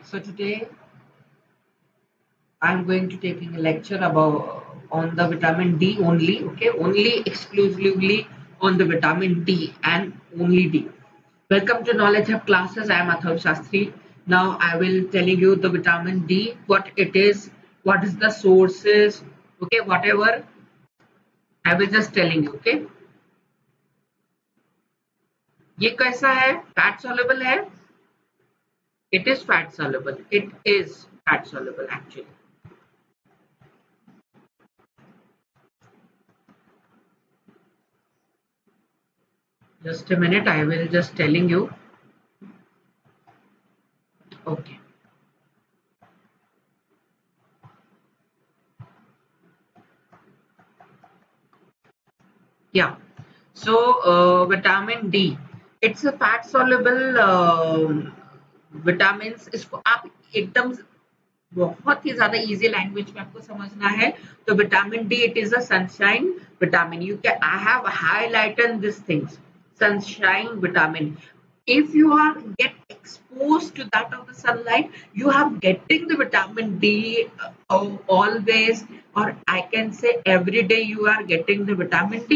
So today I'm going to taking a lecture about on the vitamin D only. Okay, only exclusively on the vitamin D and only D. Welcome to Knowledge Hub classes. I am Athav Shastri. Now I will telling you the vitamin D, what it is, what is the sources. Okay, whatever I will just telling you. Okay, ये कैसा है? Fat soluble है? It is fat soluble. It is fat soluble actually. Just a minute, I will just telling you. Okay. Yeah. So vitamin D, it's a fat soluble vitamins. इसको आप एकदम बहुत ही ज्यादा easy language में आपको समझना है तो vitamin D it is a sunshine vitamin you can I have highlighted this things sunshine vitamin if you are get exposed to that of the sunlight you have getting the vitamin D always or I can say every day you are getting the vitamin D.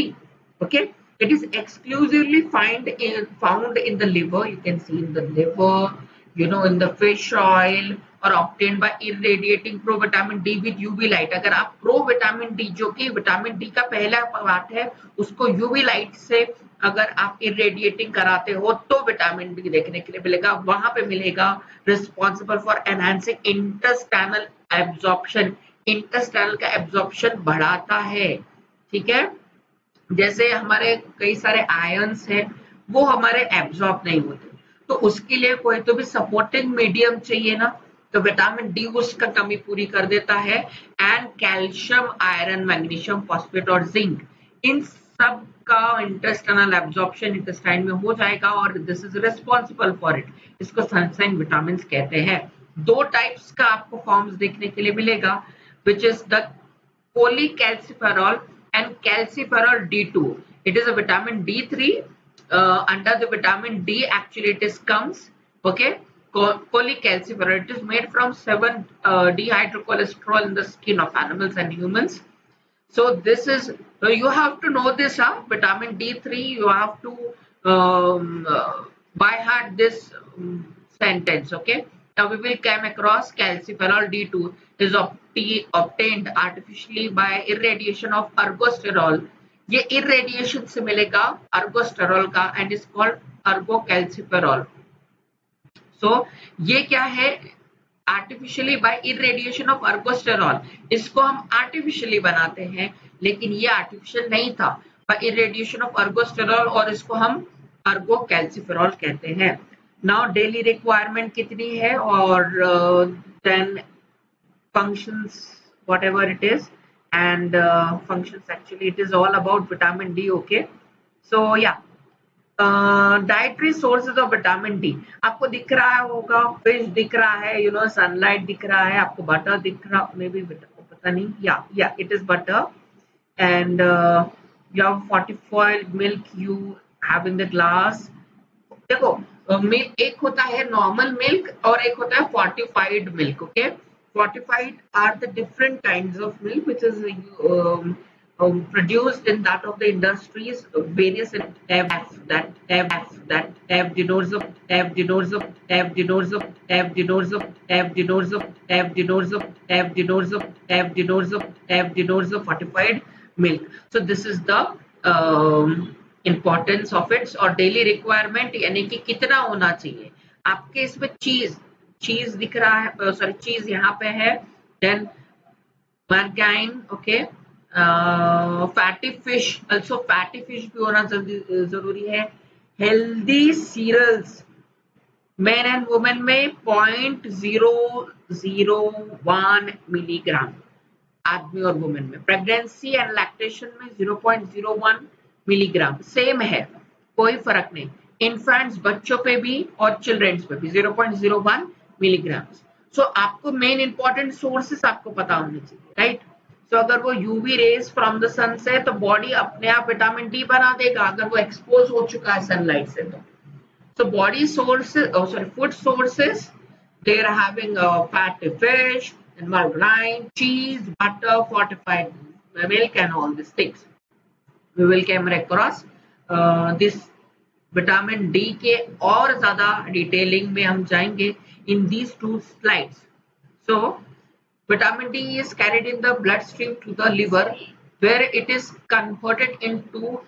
Okay, it is exclusively found in the liver. You can see in the liver, you know, in the fish oil or obtained by irradiating provitamin D with UV light. अगर आप provitamin D जो कि vitamin D का पहला part है उसको UV light से अगर आप इरेडिएटिंग कराते हो तो विटामिन डी देखने के लिए मिलेगा. वहां पे मिलेगा responsible for enhancing intestinal absorption. Intestinal का एब्जॉर्प्शन बढ़ाता है. ठीक है, जैसे हमारे कई सारे आयंस हैं वो हमारे एब्जॉर्ब नहीं होते तो उसके लिए कोई तो भी सपोर्टिंग मीडियम चाहिए ना, तो विटामिन डी उसका कमी पूरी कर देता है. And calcium, iron, magnesium, phosphate और जिंक इन सब का इंटेस्टाइनल एब्जॉर्प्शन इंटेस्टाइन में हो जाएगा और this is responsible for it. इसको सनशाइन विटामिन कहते हैं. दो टाइप्स का आपको फॉर्म्स देखने के लिए मिलेगा which is the cholecalciferol and calciferol D2. It is a vitamin D3 under the vitamin D actually it is comes. Okay, cholecalciferol, it is made from 7 dehydrocholesterol in the skin of animals and humans. So this is you have to know this vitamin D3 you have to by heart this sentence. Okay, now we will come across calciferol D2 is obtained artificially by irradiation of ergosterol. ये irradiation से मिलेगा ergosterol का and is called ergocalciferol. So ये क्या है? Artificially by irradiation of ergosterol. इसको हम artificially बनाते हैं लेकिन ये आर्टिफिशियल नहीं था, बाय इरेडिएशन ऑफ अर्गोस्टेरॉल और इसको हम अर्गोकैल्सिफेरॉल कहते हैं. नाउ डेली रिक्वायरमेंट कितनी है और then functions whatever it is and functions actually it is all about vitamin D. Okay, so yeah, dietary sources of vitamin D आपको दिख रहा होगा. फिश दिख रहा है, यू नो, सनलाइट दिख रहा है, आपको बटर दिख रहा मे बी पता नहीं. या it is butter and you have fortified milk you have in the glass. देखो एक होता है नॉर्मल मिल्क और एक होता है fortified milk. Okay, fortified are the different kinds of milk which is produced in that of the industries. Various F denotes of fortified milk. So this is the importance of it. और daily requirement यानी कि कितना होना चाहिए आपके. इसमें चीज दिख रहा है, सॉरी चीज यहाँ पे है. Then margarine. Okay, fatty fish, also fatty fish भी होना जरूरी है. Healthy cereals men and women में 0.001 मिलीग्राम आदमी और वुमेन में. प्रेगनेंसी एंड लैक्टेशन में 0.01 मिलीग्राम सेम है, कोई फर्क नहीं. इन्फेंट्स बच्चों पे भी और चिल्ड्रंस पे भी 0.01 मिलीग्राम. सो आपको मेन इंपॉर्टेंट सोर्सेस आपको पता होने चाहिए, राइट. सो अगर वो यूवी रेज फ्रॉम द सन से तो बॉडी अपने आप विटामिन डी बना देगा अगर वो एक्सपोज हो चुका है सनलाइट से. तो body sources, sorry food sources They're having fatty fish and margarine, cheese, butter, fortified milk, and all these things. We will come across this vitamin D के और ज्यादा डिटेलिंग में हम जाएंगे in these two slides. So vitamin D is carried in the bloodstream to the liver, where it is converted into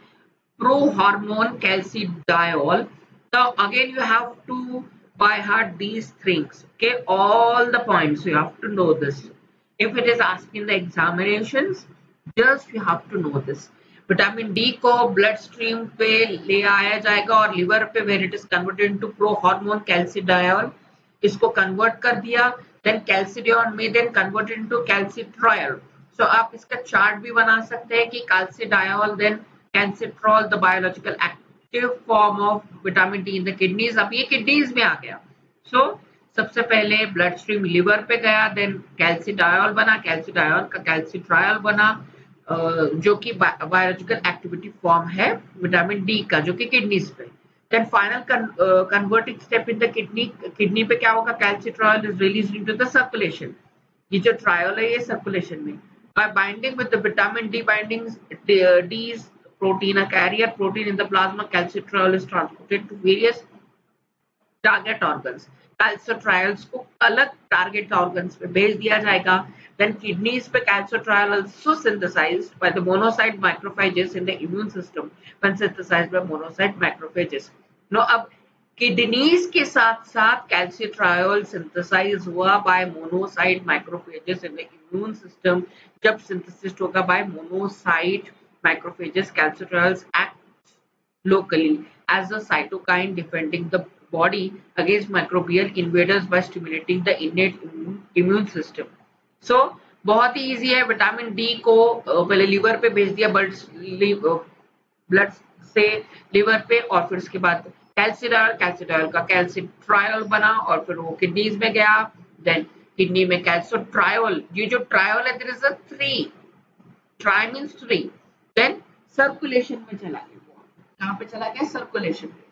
prohormone calcidiol. Now again you have to by heart these things. Okay, all the points you have to know this. If it is asking the examinations, just you have to know this. Vitamin D को blood stream पे ले आया जाएगा और liver पे where it is converted into pro hormone calcidiol, इसको convert कर दिया, देन कैल्सिडियोन में then converted into calcitriol. So आप इसका चार्ट भी बना सकते हैं कि calcidiol then calcitriol the biological active form of vitamin D in the kidneys. अब ये किडनीज में आ गया. सो सबसे पहले ब्लड स्ट्रीम लिवर पे गया, देन कैल्सिडायोल बना, कैल्सिडायोल का कैल्सिट्रायल बना, जो कि बायोलॉजिकल एक्टिविटी फॉर्म है विटामिन डी का, जो कि किडनीज पे. Then final converting step in the kidney पे क्या होगा, calcitriol is released into the circulation. ये जो ट्रायल है ये सर्कुलेशन में. By binding with the vitamin D binding D protein, a carrier protein in the plasma, calcitriol is transported to various target organs. Calcitriol को अलग target organs पे भेज दिया जाएगा. Then kidneys पे calcitriol also synthesized by the monocyte macrophages in the immune system when synthesized by monocyte macrophages. Now अब kidneys के साथ साथ calcitriol synthesized हुआ by monocyte macrophages in the immune system. जब synthesis होगा by monocyte macrophages, calcitriols act locally as a cytokine defending the body against microbial invaders by stimulating the innate immune system. So बहुत ही easy है. Vitamin D को पहले liver पे भेज दिया, blood से लीवर पे, और फिर उसके बाद कैल्सिडायोल का कैल्सिट्रायल बना और फिर वो किडनीज में गया. देन किडनी में कैल्सिट्रायल, ये जो ट्रायल है there is a 3, tri means 3. Then circulation में चला गया. कहां पे चला गया, सर्कुलेशन में.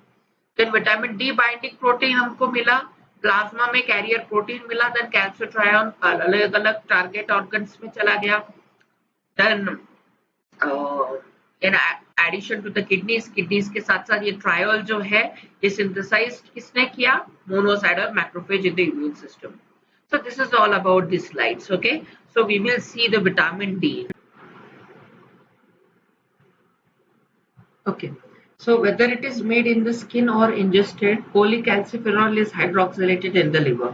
Then vitamin D binding protein हमको मिला, प्लाज्मा में कैरियर प्रोटीन मिला, देन कैल्सिट्रायल अलग अलग टारगेट ऑर्गन्स में चला गया. Then in addition to the kidneys के साथ साथ ये ट्रायल जो है ये सिंथेसाइज किसने किया, मोनोसाइट और macrophage in the immune system. So this is all about this slides. Okay, so we will see the vitamin D. Okay, so whether it is made in the skin or ingested, cholecalciferol is hydroxylated in the liver.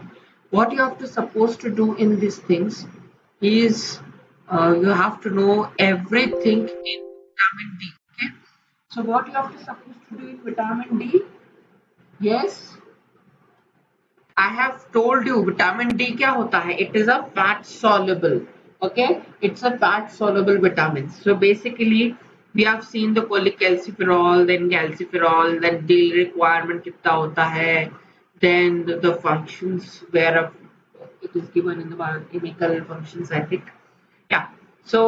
What you have to supposed to do in these things is you have to know everything in vitamin D. Okay, so what you have to supposed to do in vitamin D? Yes, I have told you vitamin D क्या होता है. It is a fat soluble. Okay, it's a fat soluble vitamin. So basically we have seen the cholecalciferol, then calciferol, then daily requirement कितना होता है, then the functions whereof it is given in the biochemical functions, I think. Yeah, so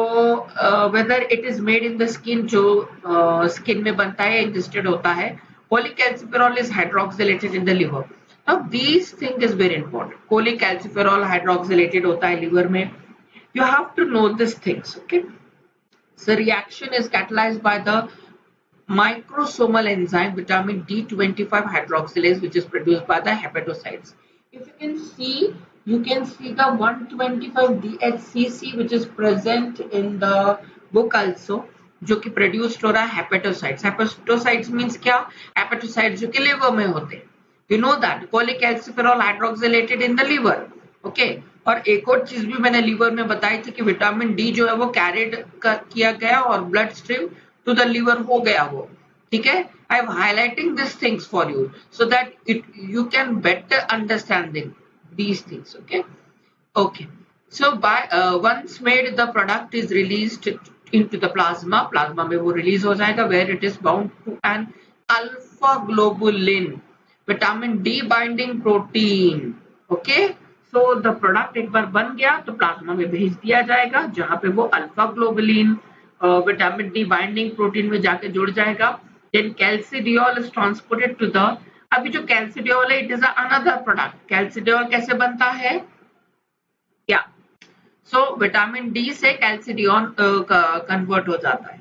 whether it is made in the skin, जो skin में बनता है, ingested होता है. Cholecalciferol is hydroxylated in the liver. Now these thing is very important. cholecalciferol hydroxylated होता है liver में. You have to know these things. Okay. The reaction is catalyzed by the microsomal enzyme vitamin D25 hydroxylase, which is produced by the hepatocytes. If you can see, you can see the 125 DHCC which is present in the book also, जो कि produced हो रहा है hepatocytes. Hepatocytes means क्या, hepatocytes जो कि liver में होते हैं. You know that cholecalciferol hydroxylated in the liver. Okay. और एक और चीज भी मैंने लीवर में बताई थी कि विटामिन डी जो है वो कैरिड किया गया और blood stream to the liver हो गया वो. ठीक है, I am highlighting this things for you so that it you can better understanding these things. Okay okay, so by once made the product is released into the plasma. Plasma में वो release हो जाएगा where it is bound to an alpha globulin vitamin D binding protein. Okay, तो the product एक बार बन गया तो प्लाज्मा में भेज दिया जाएगा, जहां पे वो alpha globulin vitamin D binding protein में जाके जुड़ जाएगा. Then calcidiol is transported to the अभी जो कैल्सिडियोल है, it is another product. Calcidiol कैसे बनता है क्या? सो विटामिन डी से कैल्सिडियोन कन्वर्ट हो जाता है.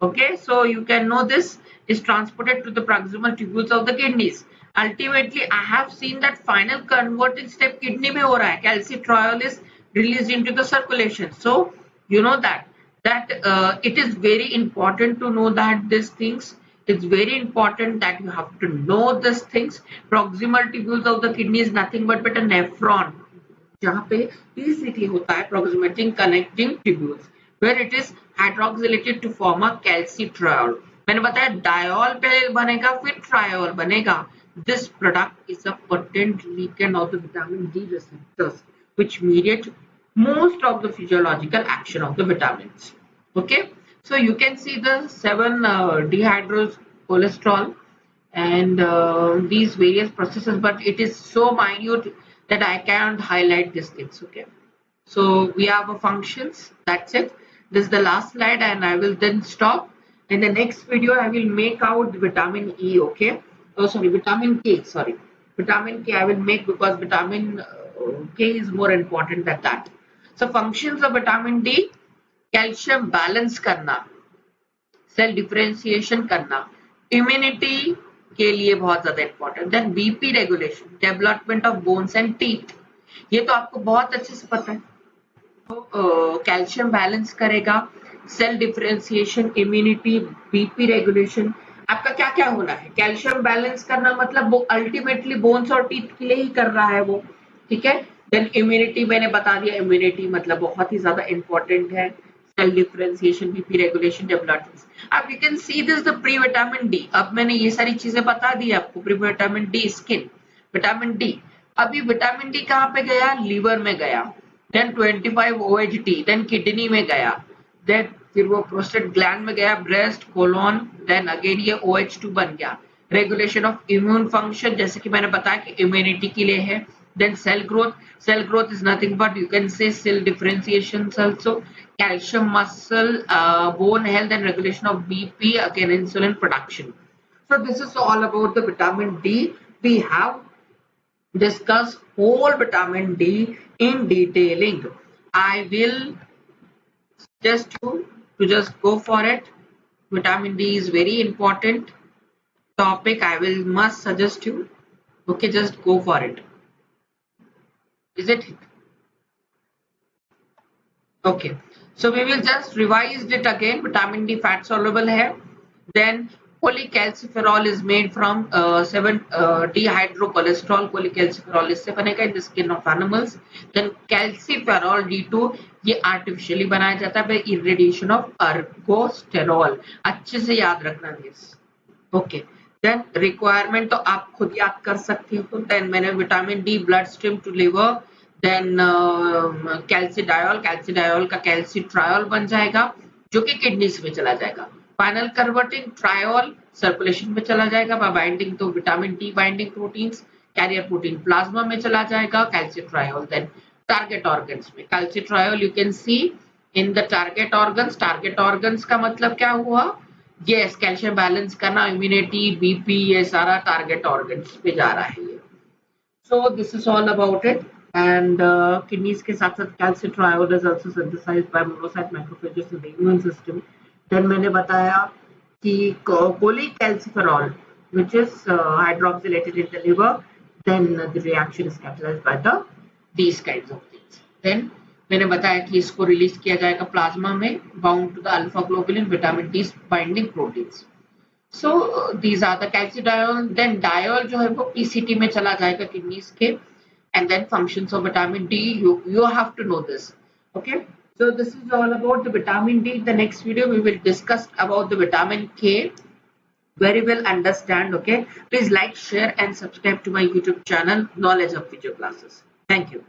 Okay, so you can know this is transported to the proximal tubules of the kidneys. Ultimately, I have seen that final converting step kidney में हो रहा है. Calcitriol is released into the circulation. So you know that it is very important to know that these things. It's very important that you have to know these things. Proximal tubules of the kidney is nothing but a nephron. जहाँ पे PCT होता है, proximal connecting tubules, where it is hydroxylated to form a calcitriol. मैंने बताया diol पहले बनेगा फिर triol बनेगा. This product is a potent ligand of the vitamin D receptors, which mediate most of the physiological action of the vitamins. Okay, so you can see the 7-dehydrocholesterol and these various processes, but it is so minute that I can't highlight these things. Okay, so we have a functions. That's it. This is the last slide, and I will then stop. In the next video, I will make out the vitamin E. Okay. Oh, sorry, vitamin K. Sorry, vitamin K. I will make because vitamin K is more important than that. So functions of vitamin D: calcium balance करना, cell differentiation करना, immunity के लिए बहुत ज्यादा important. Then BP regulation, development of bones and teeth. ये तो आपको बहुत अच्छे से पता है. तो कैल्शियम बैलेंस करेगा, cell differentiation, immunity, BP regulation. आपका क्या क्या होना है? कैल्शियम बैलेंस करना मतलब वो अल्टीमेटली बोन्स और टीथ के लिए ही कर रहा है वो. ठीक है. देन इम्यूनिटी मैंने बता दिया. इम्यूनिटी मतलब बहुत ही ज्यादा इंपॉर्टेंट है. Cell differentiation, BP regulation, development. अब you can see this the pre vitamin D. अब मैंने ये सारी चीजें बता दी आपको. Pre vitamin D skin, vitamin D. अभी विटामिन डी कहाँ पे गया? लीवर में गया. देन 25 OHT, देन किडनी में गया, देन फिर वो प्रोस्टेट ग्लैंड में गया, ब्रेस्ट, कोलोन, देन अगेन ये OH2 बन गया. रेगुलेशन ऑफ इम्यून फंक्शन, जैसे कि मैंने बताया कि इम्यूनिटी के लिए है. Then cell growth is nothing but you can say cell differentiation also. Calcium, muscle, bone health and regulation of BP, again insulin production. So this is all about the vitamin D. We have discussed whole vitamin D in detailing. I will suggest you to just go for it. Vitamin D is very important topic. I will must suggest you. Okay, just go for it. Is it? Okay, so we will just revise it again. Vitamin D fat soluble है. Then cholecalciferol is made from 7-dehydrocholesterol. Cholecalciferol इससे बनेगा in the skin of animals. Then calciferol D2 ये artificially बनाया जाता है by irradiation of ergosterol. अच्छे से याद रखना this. Okay. Then requirement तो आप खुद याद कर सकते हो. Then मैंने vitamin D blood stream to liver. Then calcidiol का कैल्सिट्रायोल बन जाएगा जो कि किडनीज में चला जाएगा. फाइनल कन्वर्टिंग ट्रायोल सर्कुलेशन में चला जाएगा by binding to vitamin D binding proteins, carrier protein plasma में चला जाएगा कैल्सिट्रायोल. देन टारगेट ऑर्गन्स में calcitriol you can see in the target organs. Target organs का मतलब क्या हुआ? यस, कैल्शियम बैलेंस करना, इम्यूनिटी, बीपी, ये सारा टारगेट ऑर्गन्स पे जा रहा है ये. So this is all about it. And kidneys के साथ साथ calcitriol is also synthesized by monocyte macrophages in the immune system. Then मैंने बताया कि cholecalciferol which is hydroxylated in the liver, then the reaction is catalyzed by these kinds of things. Then मैंने बताया कि इसको रिलीज किया जाएगा plasma में bound to the alpha globulin vitamin D binding proteins. So these are the calcidiol. Then diol जो है वो पीसीटी में चला जाएगा किडनीज के. And then functions of vitamin D, you have to know this. Okay, so this is all about the vitamin D. The next video we will discuss about the vitamin K. Very well understand. Okay, please like, share and subscribe to my YouTube channel Knowledge of Physio Classes. Thank you.